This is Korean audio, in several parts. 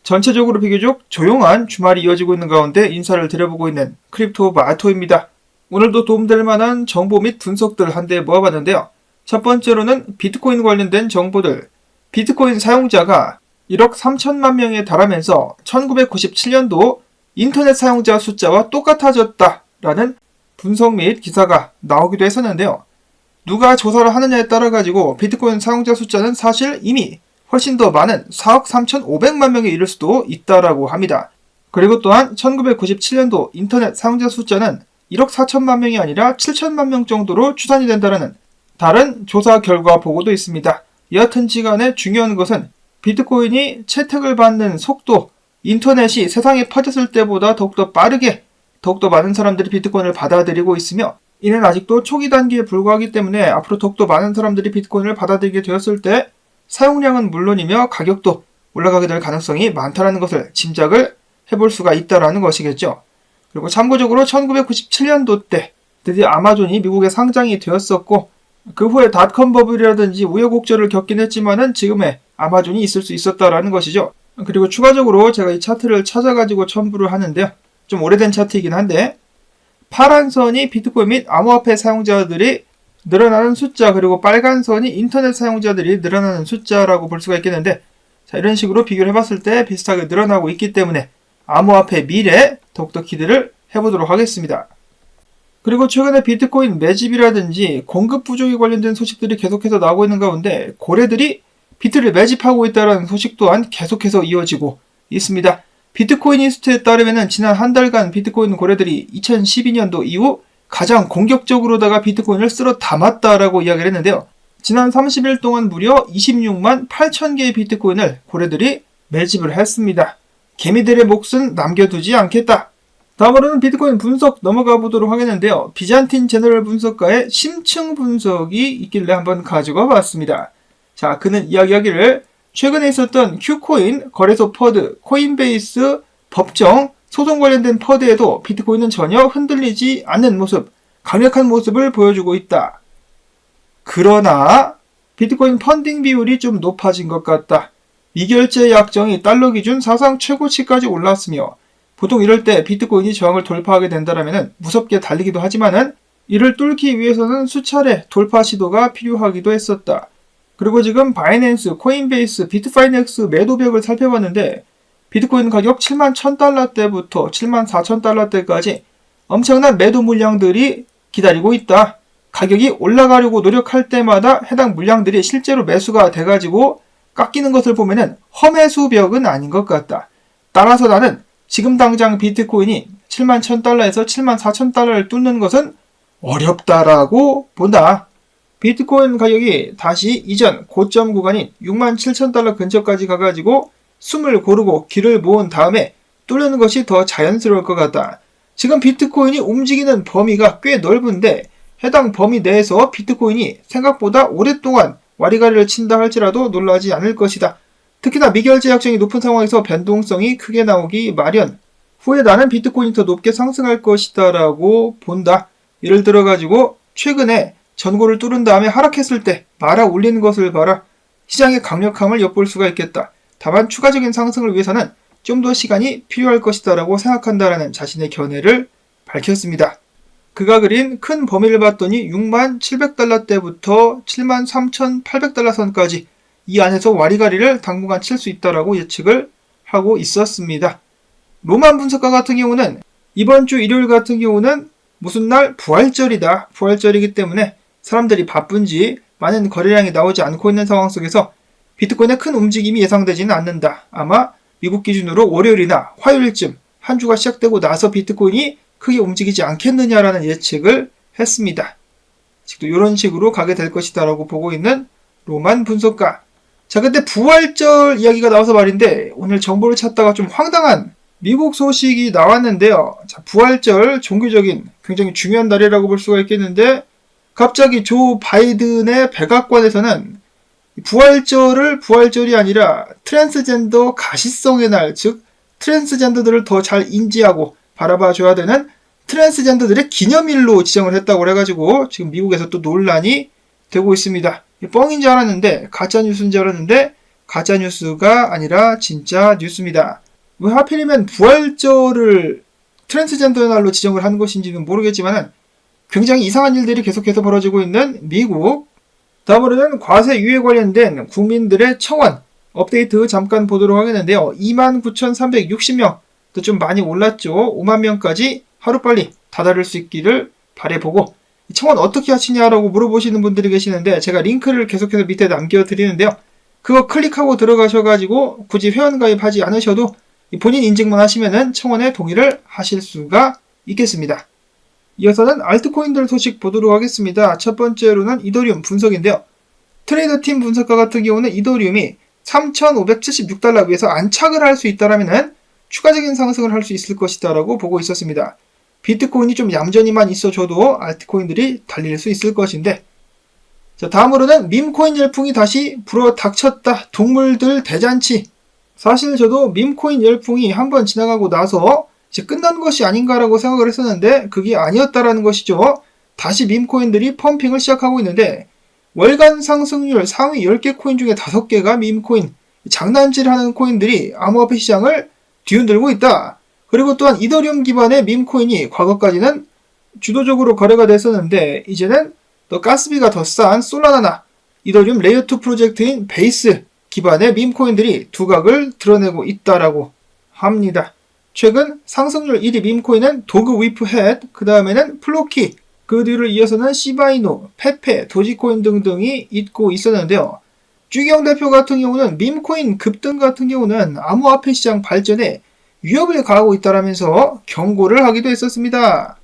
전체적으로 비교적 조용한 주말이 이어지고 있는 가운데 인사를 드려보고 있는 크립토마토입니다. 오늘도 도움될 만한 정보 및 분석들 한데 모아봤는데요. 첫 번째로는 비트코인 관련된 정보들. 비트코인 사용자가 1억 3천만 명에 달하면서 1997년도 인터넷 사용자 숫자와 똑같아졌다라는 분석 및 기사가 나오기도 했었는데요. 누가 조사를 하느냐에 따라 가지고 비트코인 사용자 숫자는 사실 이미 훨씬 더 많은 4억 3,500만 명에 이를 수도 있다라고 합니다. 그리고 또한 1997년도 인터넷 사용자 숫자는 1억 4천만 명이 아니라 7천만 명 정도로 추산이 된다는 다른 조사 결과 보고도 있습니다. 여하튼지간에 중요한 것은 비트코인이 채택을 받는 속도, 인터넷이 세상에 퍼졌을 때보다 더욱더 빠르게 더욱더 많은 사람들이 비트코인을 받아들이고 있으며 이는 아직도 초기 단계에 불과하기 때문에 앞으로 더욱더 많은 사람들이 비트코인을 받아들이게 되었을 때 사용량은 물론이며 가격도 올라가게 될 가능성이 많다는 것을 짐작을 해볼 수가 있다는 것이겠죠. 그리고 참고적으로 1997년도 때 드디어 아마존이 미국에 상장이 되었었고 그 후에 닷컴 버블이라든지 우여곡절을 겪긴 했지만은 지금의 아마존이 있을 수 있었다라는 것이죠. 그리고 추가적으로 제가 이 차트를 찾아가지고 첨부를 하는데요. 좀 오래된 차트이긴 한데 파란 선이 비트코인 및 암호화폐 사용자들이 늘어나는 숫자, 그리고 빨간 선이 인터넷 사용자들이 늘어나는 숫자라고 볼 수가 있겠는데, 자, 이런 식으로 비교를 해봤을 때 비슷하게 늘어나고 있기 때문에 암호화폐 미래 더욱더 기대를 해보도록 하겠습니다. 그리고 최근에 비트코인 매집이라든지 공급 부족에 관련된 소식들이 계속해서 나오고 있는 가운데 고래들이 비트를 매집하고 있다는 소식 또한 계속해서 이어지고 있습니다. 비트코이니스트에 따르면 지난 한 달간 비트코인 고래들이 2012년도 이후 가장 공격적으로다가 비트코인을 쓸어 담았다라고 이야기를 했는데요. 지난 30일 동안 무려 26만 8천 개의 비트코인을 고래들이 매집을 했습니다. 개미들의 몫은 남겨두지 않겠다. 다음으로는 비트코인 분석 넘어가 보도록 하겠는데요. 비잔틴 제너럴 분석가의 심층 분석이 있길래 한번 가지고 봤습니다. 자, 그는 이야기하기를 최근에 있었던 큐코인, 거래소 퍼드, 코인베이스, 법정, 소송 관련된 퍼드에도 비트코인은 전혀 흔들리지 않는 모습, 강력한 모습을 보여주고 있다. 그러나 비트코인 펀딩 비율이 좀 높아진 것 같다. 미결제 약정이 달러 기준 사상 최고치까지 올랐으며 보통 이럴 때 비트코인이 저항을 돌파하게 된다면 무섭게 달리기도 하지만은 이를 뚫기 위해서는 수차례 돌파 시도가 필요하기도 했었다. 그리고 지금 바이낸스, 코인베이스, 비트파이넥스 매도벽을 살펴봤는데 비트코인 가격 7만 1000달러대부터 7만 4000달러대까지 엄청난 매도 물량들이 기다리고 있다. 가격이 올라가려고 노력할 때마다 해당 물량들이 실제로 매수가 돼가지고 깎이는 것을 보면은 허매수벽은 아닌 것 같다. 따라서 나는 지금 당장 비트코인이 7만 1000달러에서 7만 4000달러를 뚫는 것은 어렵다라고 본다. 비트코인 가격이 다시 이전 고점 구간인 6만 7000달러 근처까지 가가지고 숨을 고르고 길을 모은 다음에 뚫는 것이 더 자연스러울 것 같다. 지금 비트코인이 움직이는 범위가 꽤 넓은데 해당 범위 내에서 비트코인이 생각보다 오랫동안 와리가리를 친다 할지라도 놀라지 않을 것이다. 특히나 미결제 약정이 높은 상황에서 변동성이 크게 나오기 마련. 후에 나는 비트코인이 더 높게 상승할 것이다 라고 본다. 예를 들어 가지고 최근에 전고를 뚫은 다음에 하락했을 때 말아 올리는 것을 봐라. 시장의 강력함을 엿볼 수가 있겠다. 다만 추가적인 상승을 위해서는 좀 더 시간이 필요할 것이다 라고 생각한다라는 자신의 견해를 밝혔습니다. 그가 그린 큰 범위를 봤더니 6만 700달러대부터 7만 3800달러 선까지 이 안에서 와리가리를 당분간 칠 수 있다라고 예측을 하고 있었습니다. 로만 분석가 같은 경우는 이번 주 일요일 같은 경우는 무슨 날? 부활절이다. 부활절이기 때문에 사람들이 바쁜지 많은 거래량이 나오지 않고 있는 상황 속에서 비트코인의 큰 움직임이 예상되지는 않는다. 아마 미국 기준으로 월요일이나 화요일쯤 한 주가 시작되고 나서 비트코인이 크게 움직이지 않겠느냐라는 예측을 했습니다. 지금도 이런 식으로 가게 될 것이다 라고 보고 있는 로만 분석가. 자, 근데 부활절 이야기가 나와서 말인데 오늘 정보를 찾다가 좀 황당한 미국 소식이 나왔는데요. 자, 부활절 종교적인 굉장히 중요한 날이라고 볼 수가 있겠는데 갑자기 조 바이든의 백악관에서는 부활절을 부활절이 아니라 트랜스젠더 가시성의 날, 즉 트랜스젠더들을 더 잘 인지하고 바라봐줘야 되는 트랜스젠더들의 기념일로 지정을 했다고 해가지고 지금 미국에서 또 논란이 되고 있습니다. 뻥인 줄 알았는데, 가짜뉴스인 줄 알았는데 가짜 뉴스가 아니라 진짜 뉴스입니다. 왜 하필이면 부활절을 트랜스젠더의 날로 지정을 한 것인지는 모르겠지만 굉장히 이상한 일들이 계속해서 벌어지고 있는 미국. 다음으로는 과세 유예 관련된 국민들의 청원 업데이트 잠깐 보도록 하겠는데요. 29,360명, 또 좀 많이 올랐죠. 5만 명까지 하루빨리 다다를 수 있기를 바라보고, 청원 어떻게 하시냐라고 물어보시는 분들이 계시는데 제가 링크를 계속해서 밑에 남겨드리는데요. 그거 클릭하고 들어가셔가지고 굳이 회원가입하지 않으셔도 본인 인증만 하시면은 청원에 동의를 하실 수가 있겠습니다. 이어서는 알트코인들 소식 보도록 하겠습니다. 첫 번째로는 이더리움 분석인데요. 트레이더팀 분석가 같은 경우는 이더리움이 3,576달러 위에서 안착을 할 수 있다라면은 추가적인 상승을 할 수 있을 것이다라고 보고 있었습니다. 비트코인이 좀 얌전히만 있어줘도 알트코인들이 달릴 수 있을 것인데, 자, 다음으로는 밈코인 열풍이 다시 불어닥쳤다. 동물들 대잔치. 사실 저도 밈코인 열풍이 한번 지나가고 나서 이제 끝난 것이 아닌가라고 생각을 했었는데 그게 아니었다라는 것이죠. 다시 밈코인들이 펌핑을 시작하고 있는데 월간 상승률 상위 10개 코인 중에 5개가 밈코인, 장난질하는 코인들이 암호화폐 시장을 뒤흔들고 있다. 그리고 또한 이더리움 기반의 밈코인이 과거까지는 주도적으로 거래가 됐었는데 이제는 더 가스비가 더 싼 솔라나나 이더리움 레이어2 프로젝트인 베이스 기반의 밈코인들이 두각을 드러내고 있다라고 합니다. 최근 상승률 1위 밈코인은 도그 위프 헷, 그 다음에는 플로키, 그 뒤를 이어서는 시바이노, 페페, 도지코인 등등이 있고 있었는데요. 주기영 대표 같은 경우는 밈코인 급등 같은 경우는 암호화폐 시장 발전에 위협을 가하고 있다라면서 경고를 하기도 했었습니다.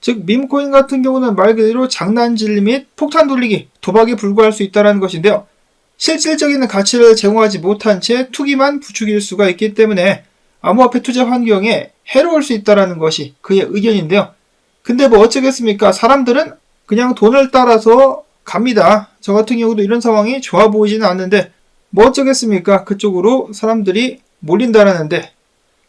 즉 밈코인 같은 경우는 말 그대로 장난질 및 폭탄 돌리기, 도박에 불과할 수 있다는 것인데요. 실질적인 가치를 제공하지 못한 채 투기만 부추길 수가 있기 때문에 암호화폐 투자 환경에 해로울 수 있다는 것이 그의 의견인데요. 근데 뭐 어쩌겠습니까? 사람들은 그냥 돈을 따라서 갑니다. 저 같은 경우도 이런 상황이 좋아 보이지는 않는데 뭐 어쩌겠습니까? 그쪽으로 사람들이 몰린다라는데,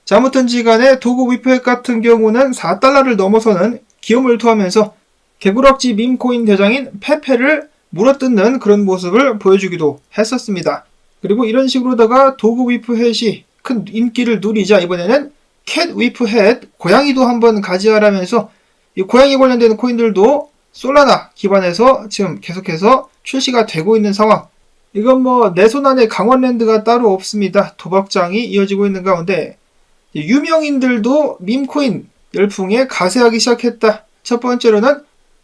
자, 아무튼지간에 도구 위프액 같은 경우는 4달러를 넘어서는 기염을 토하면서 개구락지 밈코인 대장인 페페를 물어뜯는 그런 모습을 보여주기도 했었습니다. 그리고 이런 식으로다가 도구 위프햇이 큰 인기를 누리자 이번에는 캣 위프햇, 고양이도 한번 가지하라면서 이 고양이 관련된 코인들도 솔라나 기반에서 지금 계속해서 출시가 되고 있는 상황. 이건 뭐 내 손 안에 강원랜드가 따로 없습니다. 도박장이 이어지고 있는 가운데 유명인들도 밈코인 열풍에 가세하기 시작했다. 첫 번째로는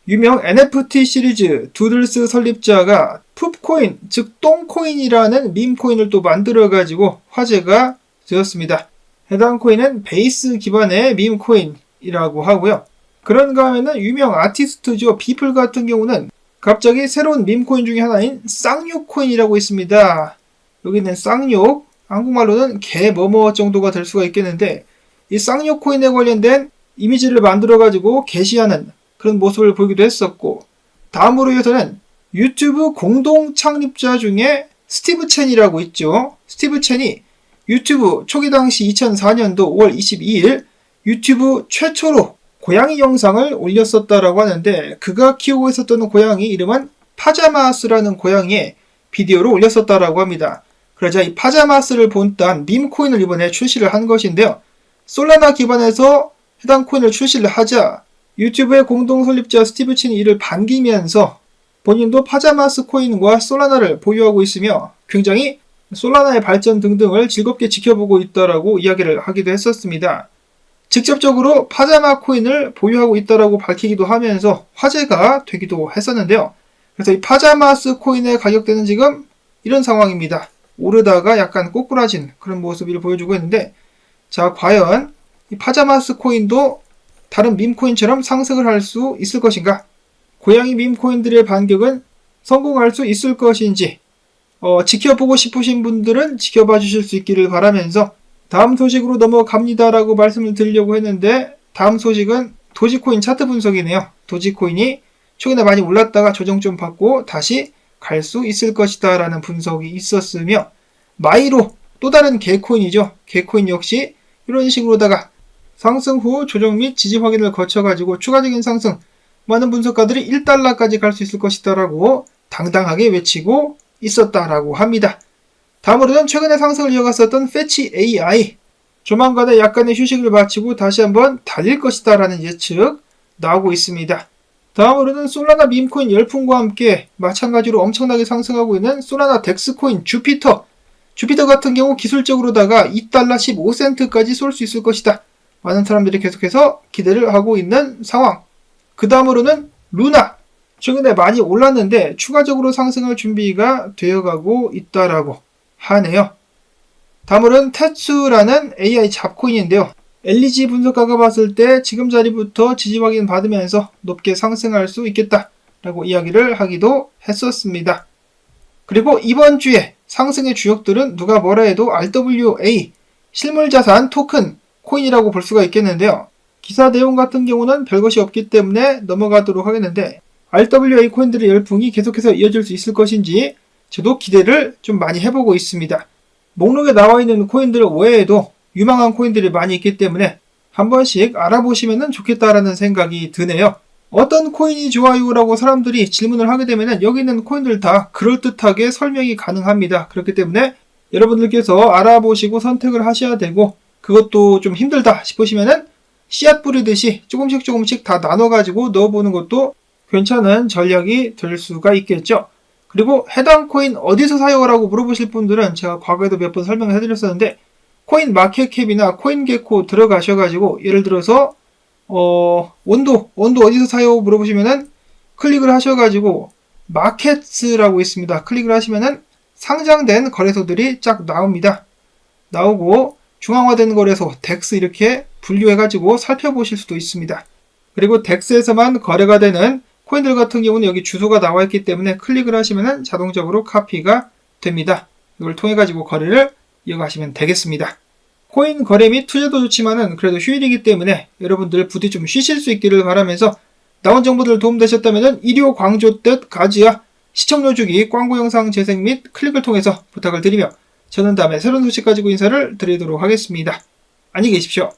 유명 NFT 시리즈 두들스 설립자가 풋코인, 즉 똥코인이라는 밈코인을 또 만들어가지고 화제가 되었습니다. 해당 코인은 베이스 기반의 밈코인이라고 하고요. 그런가 하면은 유명 아티스트죠. 비플 같은 경우는 갑자기 새로운 밈코인 중에 하나인 쌍욕코인이라고 있습니다. 여기는 쌍욕, 한국말로는 개 뭐뭐 정도가 될 수가 있겠는데 이 쌍욕코인에 관련된 이미지를 만들어가지고 게시하는 그런 모습을 보이기도 했었고, 다음으로 이어서는 유튜브 공동 창립자 중에 스티브 첸이라고 있죠. 스티브 첸이 유튜브 초기 당시 2004년도 5월 22일 유튜브 최초로 고양이 영상을 올렸었다라고 하는데 그가 키우고 있었던 고양이 이름은 파자마스라는 고양이의 비디오를 올렸었다라고 합니다. 그러자 이 파자마스를 본딴 밈코인을 이번에 출시를 한 것인데요. 솔라나 기반에서 해당 코인을 출시를 하자 유튜브의 공동 설립자 스티브 첸이 이를 반기면서 본인도 파자마스 코인과 솔라나를 보유하고 있으며 굉장히 솔라나의 발전 등등을 즐겁게 지켜보고 있다라고 이야기를 하기도 했었습니다. 직접적으로 파자마 코인을 보유하고 있다라고 밝히기도 하면서 화제가 되기도 했었는데요. 그래서 이 파자마스 코인의 가격대는 지금 이런 상황입니다. 오르다가 약간 꼬꾸라진 그런 모습을 보여주고 있는데, 자, 과연 이 파자마스 코인도 다른 밈코인처럼 상승을 할 수 있을 것인가? 고양이 밈코인들의 반격은 성공할 수 있을 것인지 지켜보고 싶으신 분들은 지켜봐 주실 수 있기를 바라면서 다음 소식으로 넘어갑니다라고 말씀을 드리려고 했는데, 다음 소식은 도지코인 차트 분석이네요. 도지코인이 초기에 많이 올랐다가 조정 좀 받고 다시 갈 수 있을 것이다 라는 분석이 있었으며, 마이로 또 다른 개코인이죠. 개코인 역시 이런 식으로다가 상승 후 조정 및 지지 확인을 거쳐가지고 추가적인 상승, 많은 분석가들이 1달러까지 갈 수 있을 것이다 라고 당당하게 외치고 있었다라고 합니다. 다음으로는 최근에 상승을 이어갔었던 패치 AI. 조만간에 약간의 휴식을 마치고 다시 한번 달릴 것이다 라는 예측 나오고 있습니다. 다음으로는 솔라나 밈코인 열풍과 함께 마찬가지로 엄청나게 상승하고 있는 솔라나 덱스코인 주피터. 주피터 같은 경우 기술적으로다가 $2 15센트까지 쏠 수 있을 것이다. 많은 사람들이 계속해서 기대를 하고 있는 상황. 그 다음으로는 루나. 최근에 많이 올랐는데 추가적으로 상승할 준비가 되어가고 있다라고 하네요. 다음으로는 테츠라는 AI 잡코인인데요. LEG 분석가가 봤을 때 지금 자리부터 지지 확인 받으면서 높게 상승할 수 있겠다라고 이야기를 하기도 했었습니다. 그리고 이번 주에 상승의 주역들은 누가 뭐라 해도 RWA, 실물자산 토큰, 코인이라고 볼 수가 있겠는데요. 기사 내용 같은 경우는 별것이 없기 때문에 넘어가도록 하겠는데 RWA 코인들의 열풍이 계속해서 이어질 수 있을 것인지 저도 기대를 좀 많이 해보고 있습니다. 목록에 나와 있는 코인들 외에도 유망한 코인들이 많이 있기 때문에 한 번씩 알아보시면 좋겠다라는 생각이 드네요. 어떤 코인이 좋아요? 라고 사람들이 질문을 하게 되면 여기 있는 코인들 다 그럴듯하게 설명이 가능합니다. 그렇기 때문에 여러분들께서 알아보시고 선택을 하셔야 되고 그것도 좀 힘들다 싶으시면 씨앗 뿌리듯이 조금씩 다 나눠가지고 넣어보는 것도 괜찮은 전략이 될 수가 있겠죠. 그리고 해당 코인 어디서 사요? 라고 물어보실 분들은 제가 과거에도 몇 번 설명을 해드렸었는데 코인 마켓캡이나 코인게코 들어가셔가지고 예를 들어서 원도 어디서 사요? 물어보시면은 클릭을 하셔가지고 마켓스라고 있습니다. 클릭을 하시면은 상장된 거래소들이 쫙 나옵니다. 나오고 중앙화된 거래소 덱스 이렇게 분류해가지고 살펴보실 수도 있습니다. 그리고 덱스에서만 거래가 되는 코인들 같은 경우는 여기 주소가 나와 있기 때문에 클릭을 하시면 자동적으로 카피가 됩니다. 이걸 통해 가지고 거래를 이어가시면 되겠습니다. 코인 거래 및 투자도 좋지만은 그래도 휴일이기 때문에 여러분들 부디 좀 쉬실 수 있기를 바라면서 나온 정보들 도움되셨다면 일요 광조 뜻 가지야 시청료 주기 광고 영상 재생 및 클릭을 통해서 부탁을 드리며 저는 다음에 새로운 소식 가지고 인사를 드리도록 하겠습니다. 안녕히 계십시오.